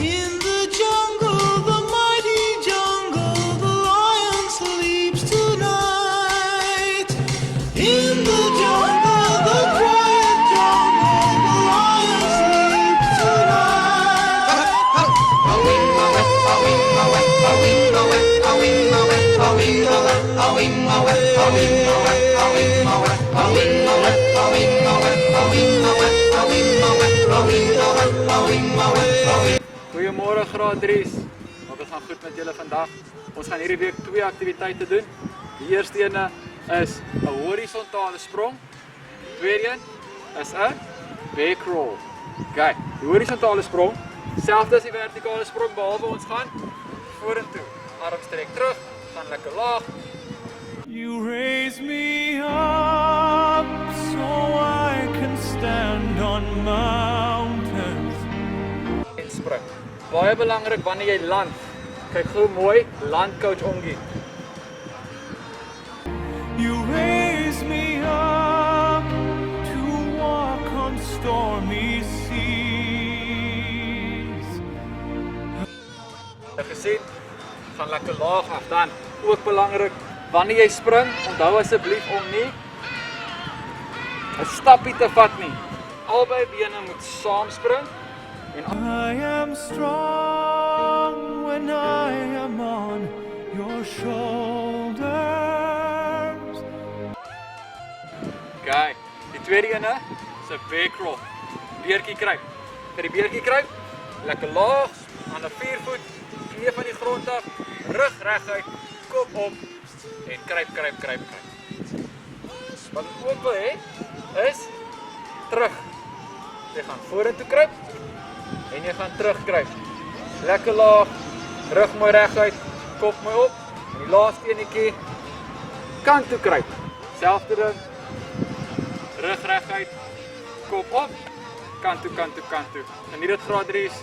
In the jungle, the mighty jungle, the lion sleeps tonight. In the jungle, the quiet jungle, the lion sleeps tonight. Goeiemôre graad 3's. Ons gaan goed met julle vandag. Ons gaan hierdie week 2 aktiwiteite doen. Die eerste ene is 'n horisontale sprong. Die tweede een is 'n bear crawl. Kyk, die horisontale sprong, selfs as die vertikale sprong behalwe ons gaan vorentoe. Arm strek terug, gaan lekker laag. You raise me up so I can stand on mountains. En spring. Baie belangrik wanneer jy land. Kyk gou mooi, land coach omgie. You raise me up to walk on stormy seas. Jy gesien, gaan lekker laag af dan. Ook belangrik, wanneer jy spring, onthou asseblief om nie 'n stappie te vat nie. Albei bene moet saam spring en I am strong when I am on your shoulders. kyk, die tweede ene is 'n bear crawl. Beertjie kruip. Vir die beertjie kruip, lekker laag aan 'n 4 voet, knie van die grond af, rug reguit, kop op en kruip. Wat ek ook wil hê is terug. Jy gaan vorentoe kruip en jy gaan terugkruip. Lekker laag, rug mooi reguit, kop mooi op en die laaste enetjie kant toe kruip. Selfde ding. Rug reguit, kop op, kant toe. Geniet dit graad 3's.